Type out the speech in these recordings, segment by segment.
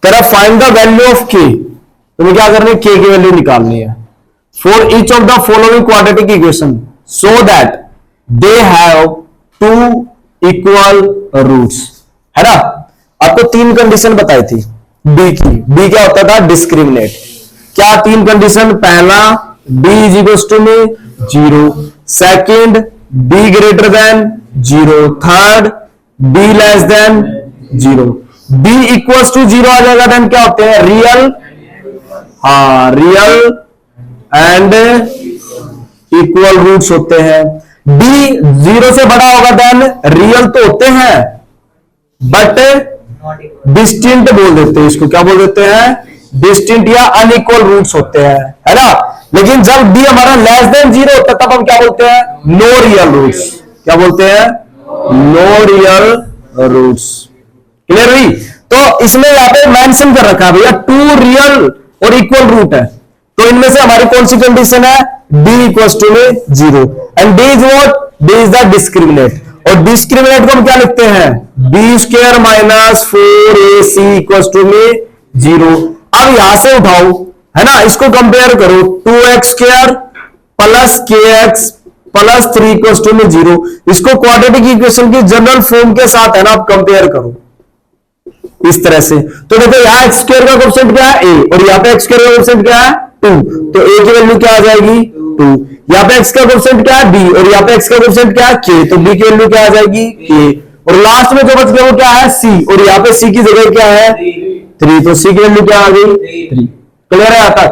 कह रहा find the value of के, तुम्हें क्या करनी है, के की वैल्यू निकालनी है for each of the following quadratic equation so that they have two equal roots, है ना। आपको तीन कंडीशन बताई थी डी की। डी क्या होता था, डिस्क्रिमिनेट। क्या तीन कंडीशन, पहला डी इज इक्वल टू में 0, second D greater than 0, third D less than 0। D equals to 0 आ जाएगा देन क्या होते हैं, रियल, हाँ रियल एंड इक्वल रूट्स होते हैं। डी 0 से बड़ा होगा देन रियल तो होते हैं बट डिस्टिंक्ट बोल देते हैं इसको, क्या बोल देते हैं, डिस्टिंक्ट या अनइक्वल रूट्स होते हैं, है ना। लेकिन जब डी हमारा लेस देन 0 होता है तब हम क्या बोलते हैं, नो रियल रूट्स। क्या बोलते हैं, नो रियल रूट्स। क्लियर हुई। तो इसमें यहां पे मेंशन कर रखा है भैया 2 रियल और इक्वल रूट है, तो इनमें से हमारी कौन सी कंडीशन है, d इक्वल टू में 0 and d is what, d is the discriminate. और डिस्क्रिमिनेट को हम क्या लिखते हैं, b square minus 4ac equal to में 0। अब यहां से उठाओ, है ना, इसको कंपेयर करो 2x square plus kx plus 3 equal to में 0। इसको क्वाड्रेटिक इक्वेशन की जनरल फॉर्म के साथ, है ना, आप कंपेयर करो इस तरह से। तो देखो यहाँ एक्स स्क्वायर का कोएफिशिएंट क्या है, a, और यहाँ पे एक्स स्क्वायर का कोएफिशिएंट क्या है, 2, तो a की वैल्यू क्या आ जाएगी, 2। यहाँ पे x का कोएफिशिएंट क्या है, b, और यहाँ पे x का कोएफिशिएंट क्या है, k, तो b की वैल्यू क्या आ जाएगी, k। और लास्ट में जो बच गया वो क्या है, c, और यहाँ पे c की जगह क्या है, 3, तो c की वैल्यू क्या आ गई, 3। क्लियर है यहाँ तक।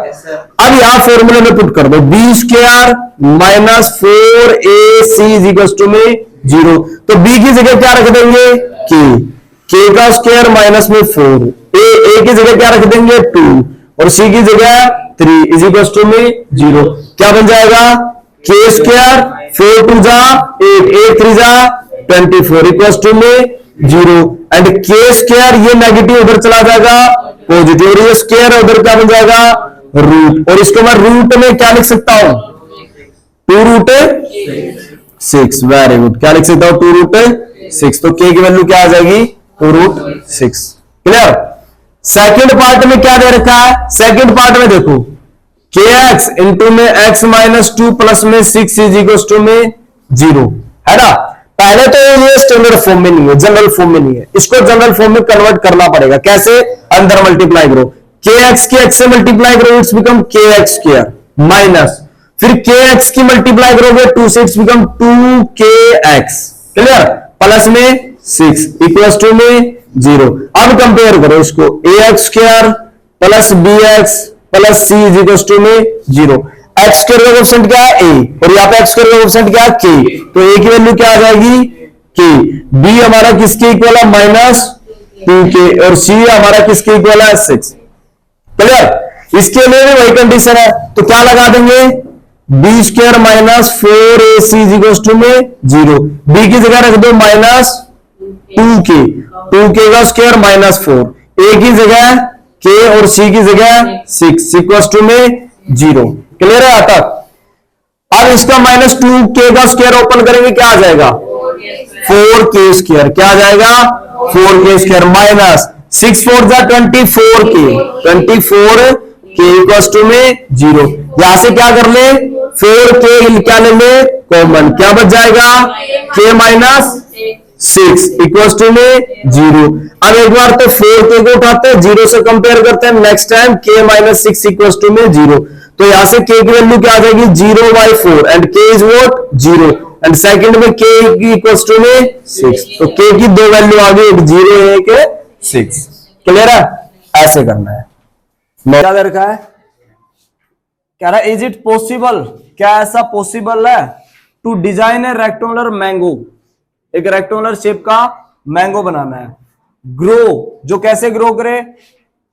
अब यहाँ फॉर्मूले में पुट कर दो, b square minus 4ac is equal to में 0, तो b की जगह क्या रख देंगे, k का स्क्वायर माइनस में 4, a की जगह क्या रख देंगे, 2, और c की जगह 3 इज इक्वल टू में 0। क्या बन जाएगा, k स्क्वायर 4 2 जा 8, 8 3 जा 24 इक्वल टू में 0 एंड k स्क्वायर ये नेगेटिव उधर चला जाएगा पॉजिटिव, और ये स्क्वायर उधर क्या बन जाएगा, रूट। और इसको मैं रूट में क्या लिख सकता हूं, 2 रूट 6। वेरी गुड, क्या लिख सकता हूं, 2 रूट 6। तो k की वैल्यू क्या आ जाएगी, 2 रूट 6। क्लियर। सेकंड पार्ट में क्या दे रखा है, सेकंड पार्ट में देखो kx इंटू में x माइनस 2 प्लस में 6 इज इक्वल टू में 0, है ना। पहले तो ये स्टैंडर्ड फॉर्म में नहीं है, जनरल फॉर्म में नहीं है, इसको जनरल फॉर्म में कन्वर्ट करना पड़ेगा। कैसे, अंदर मल्टीप्लाई करो, kx की x से मल्टीप्लाई करो it's become kx square minus, फिर kx की मल्टीप्लाई करोगे 2 से it's become 2kx, clear, plus में 6 इक्वल टू में 0। अब कंपेयर करो इसको, ax square plus bx plus c is equal to में 0। एक्स स्क्वायर का कोएफिशिएंट क्या है, a, और यहाँ पे एक्स स्क्वायर का कोएफिशिएंट क्या है, k, तो a की वैल्यू क्या आ जाएगी, k। b हमारा किसके इक्वल है, माइनस 2k, और c हमारा किसके इक्वल है, 6। क्लियर। इसके लिए भी वही कंडीशन है, तो क्या लगा देंगे, b square minus 4ac is equal to में 0, b की जगह रख दो माइनस 2k, 2k का स्क्वायर माइनस 4, a की जगह k और c की जगह 6 इक्वल टू में 0। क्लियर है आता। अब इसका माइनस 2k का स्क्वायर ओपन करेंगे, क्या आ जाएगा, 4k स्क्वायर, क्या आ जाएगा, 4k स्क्वायर माइनस 6 4 जा 24k, 24k इक्वल टू में 0। यहां से क्या कर ले, 4k क्या ले ले कॉमन, क्या बच जाएगा, k माइनस 6 इक्वल टू में 0। अब एक बार तो 4k को उठाते हैं, 0 से कंपेयर करते हैं, next time k minus 6 equal to में 0। तो यहां से k की वैल्यू क्या आ जाएगी, 0/4 and k is what, 0, and second में k इक्वल टू में 6, तो k की दो वैल्यू आ गई, एक 0 एक 6। क्लियर है, ऐसे करना है। क्या दे रखा है, कह रहा है इज इट पॉसिबल, क्या ऐसा पॉसिबल है to design a rectangular mango, एक रेक्टेंगुलर शेप का मैंगो बनाना है, ग्रो, जो कैसे ग्रो करे,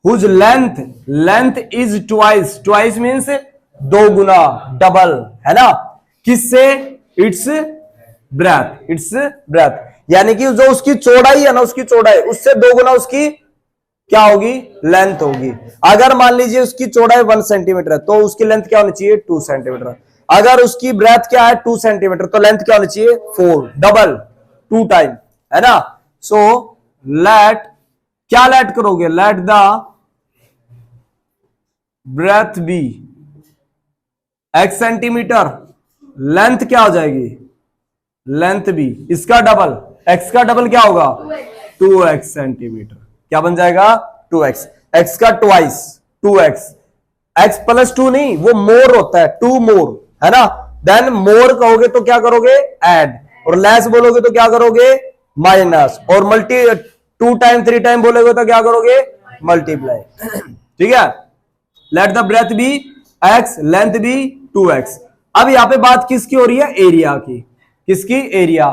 whose length is twice means 2 गुना, डबल, है ना, किससे, इट्स ब्रेथ, यानी कि जो उसकी चौड़ाई है ना, उसकी चौड़ाई उससे 2 गुना उसकी क्या होगी, लेंथ होगी। अगर मान लीजिए उसकी चौड़ाई 1 सेंटीमीटर है तो उसकी लेंथ क्या होनी चाहिए, 2 सेंटीमीटर। अगर उसकी ब्रेथ क्या है, 2 सेंटीमीटर, तो लेंथ क्या होनी चाहिए, 4, डबल, 2 टाइम, है ना। सो लेट क्या लेट करोगे, let the breadth be x centimetre, length क्या हो जाएगी, लेंथ भी इसका डबल, x का डबल क्या होगा 2x सेंटीमीटर, क्या बन जाएगा 2x, x का ट्वाइस 2x, x प्लस 2 नहीं, वो मोर होता है, 2 मोर है ना, देन मोर कहोगे तो क्या करोगे ऐड, और लेस बोलोगे तो क्या करोगे माइनस, और मल्टी 2 टाइम 3 टाइम बोलोगे तो क्या करोगे मल्टीप्लाई। ठीक है, let the breadth be x, length be 2x। अब यहां पे बात किसकी हो रही है, एरिया की, किसकी, एरिया।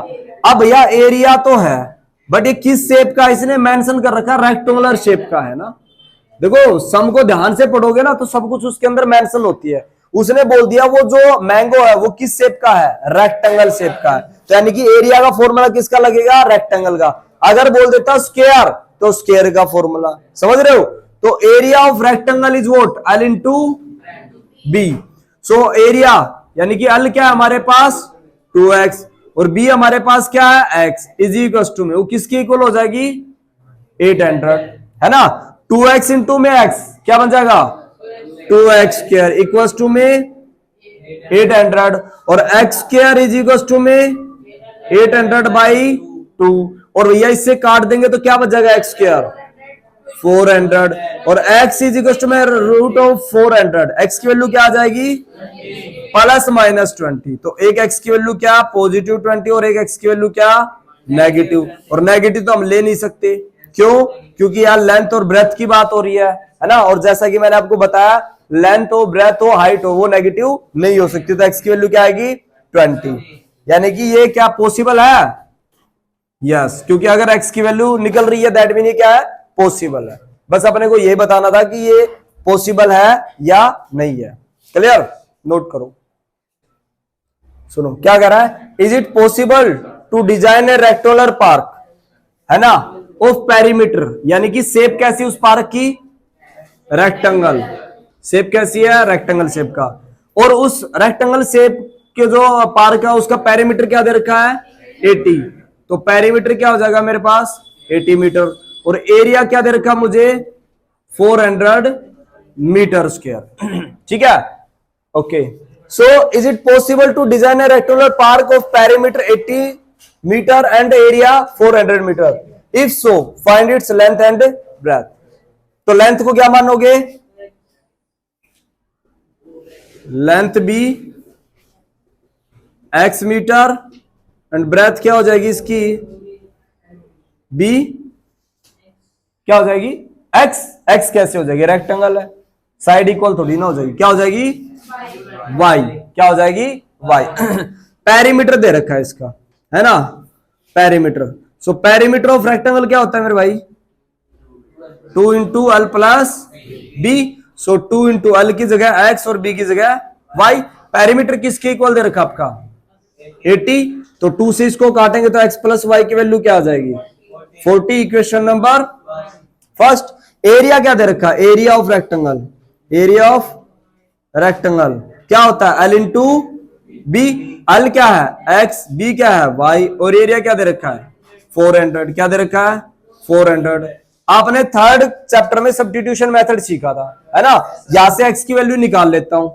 अब भैया एरिया तो है, बट ये किस शेप का इसने मेंशन कर रखा, रेक्टेंगुलर शेप का है ना। देखो सम को ध्यान से पढ़ोगे ना तो सब कुछ उसके अंदर मेंशन होती है। उसने बोल दिया वो जो मैंगो है वो किस शेप का है, रेक्टेंगल शेप का है, तो यानी कि एरिया का फॉर्मूला किसका लगेगा, रेक्टेंगल का। अगर बोल देता स्क्वायर तो स्क्वायर का फॉर्मूला, समझ रहे हो। तो area of rectangle is what, L into B. So area यानी कि एल क्या है हमारे पास 2x, और b हमारे पास क्या है x, इज इक्वल टू में वो किसकी इक्वल हो जाएगी 800, है ना। 2x इंटू में x क्या बन जाएगा 2x स्क्वायर इक्वल टू में 800, और x square is equal to में 800 बाई 2, और भैया इससे काट देंगे तो क्या बच जाएगा x स्क्वायर 400, और x इज इक्वल टू में रूट ऑफ 400, x की वैल्यू क्या आ जाएगी प्लस माइनस 20, तो एक x की वैल्यू क्या पॉजिटिव 20 और एक x की वैल्यू क्या नेगेटिव, और नेगेटिव तो हम ले नहीं सकते, क्यों, क्योंकि यार लेंथ और ब्रेथ की बात हो रही है ना, और जैसा कि मैंने आपको बताया लेंथ हो ब्रेथ हो हाइट हो वो नेगेटिव नहीं हो सकती, तो x की वैल्यू क्या आएगी 20, यानी कि ये क्या पॉसिबल है, यस, क्योंकि अगर x की वैल्यू निकल रही है दैट मीन ये क्या है पॉसिबल है। बस अपने को ये बताना था कि ये पॉसिबल है या नहीं है, क्लियर, नोट करो। सुनो क्या कह रहा है, is it possible to design a rectangular park, है ना, ऑफ पेरीमीटर, यानी कि शेप कैसी उस पार्क की रेक्टेंगल, शेप कैसी है रेक्टेंगल शेप का, और उस रेक्टेंगल शेप के जो पार्क है उसका पेरीमीटर क्या दे रखा है 80, तो पेरीमीटर क्या हो जाएगा मेरे पास 80 मीटर, और एरिया क्या दे रखा मुझे 400 मीटर स्क्वायर। ठीक है, okay. So is it possible to design a rectangular park of perimeter 80 meter and area 400 meter? If so, find its length and breadth. तो लेंथ को क्या मानोगे, लेंथ भी x मीटर एंड ब्रेथ क्या हो जाएगी इसकी b क्या हो जाएगी x, x कैसे हो जाएगी रेक्टेंगल है, साइड इक्वल थोड़ी ना हो जाएगी, क्या हो जाएगी y, क्या हो जाएगी y। पेरीमीटर दे रखा है इसका, है ना, perimeter. So perimeter of rectangle क्या होता है मेरे भाई 2 इंटू एल प्लस बी, सो 2 इंटू एल की जगह x और b की जगह y। पेरीमीटर किसके इक्वल दे रखा आपका 80, तो 2 से इसको काटेंगे तो x प्लस y की वैल्यू क्या आ जाएगी 40, इक्वेशन नंबर फर्स्ट। एरिया क्या दे रखा, area of rectangle, area of rectangle क्या होता है एल इंटू बी, एल क्या है x, b क्या है y, और एरिया क्या दे रखा है 400, क्या दे रखा है 400। आपने थर्ड चैप्टर में सब्स्टिट्यूशन मेथड सीखा था, है ना, यहां से x की वैल्यू निकाल लेता हूं,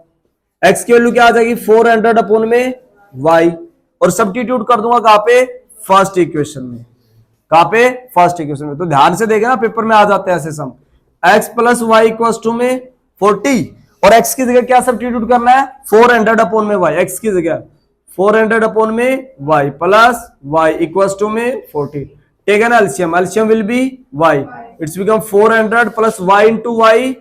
x की वैल्यू क्या आ जाएगी 400 अपॉन में y, और सब्स्टिट्यूट कर दूंगा कहां पे फर्स्ट इक्वेशन में, कहां पे फर्स्ट इक्वेशन में। तो ध्यान से देखें ना पेपर में आ जाते हैं ऐसे sum, x plus Y equal to में 40, और x की जगह क्या सब्स्टिट्यूट करना है 400 अपॉन में y, x की जगह 400 अपॉन में y plus y equal to में 40, take an LCM, LCM will be y, it's become 400 plus y into y,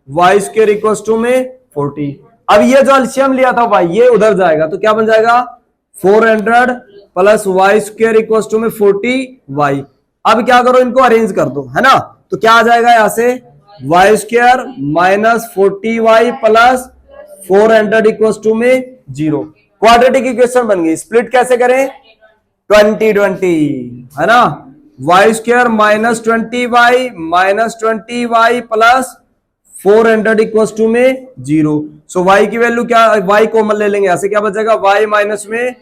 y square equal to में 40। अब ये जो एलसीएम लिया था y ये उधर जाएगा तो क्या बन जाएगा 400 plus y square equal to में 40y। अब क्या करो इनको अरेंज कर दो, है ना, तो क्या आ जाएगा यहां से y square minus 40y plus 400 equal to में 0। क्वाड्रेटिक इक्वेशन बन गई। स्प्लिट कैसे करें 20-20, है ना, y square minus 20y plus 400 equal to में 0। सो y की वैल्यू क्या, y कॉमन ले लेंगे, ऐसे क्या बचेगा y माइनस में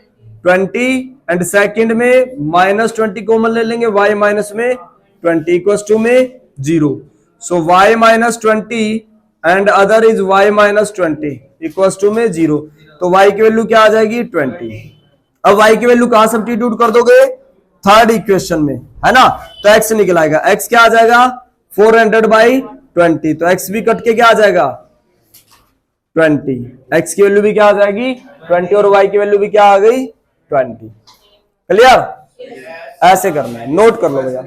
20 एंड सेकंड में माइनस 20 कॉमन ले लेंगे, y माइनस में 20 इक्वल टू में 0. So y minus 20 and other is y minus 20 equals to में 0. तो y की वैल्यू क्या आ जाएगी 20. अब y की वैल्यू कहां सब्स्टिट्यूट कर दोगे थर्ड इक्वेशन में, है ना. तो x निकल आएगा. x क्या आ जाएगा 400/20. तो x भी कट के क्या आ जाएगा 20. x की वैल्यू भी क्या आ जाएगी 20 और y की वैल्यू भी क्या आ गई 20. क्लियर. ऐसे करना है, नोट कर लो भैया.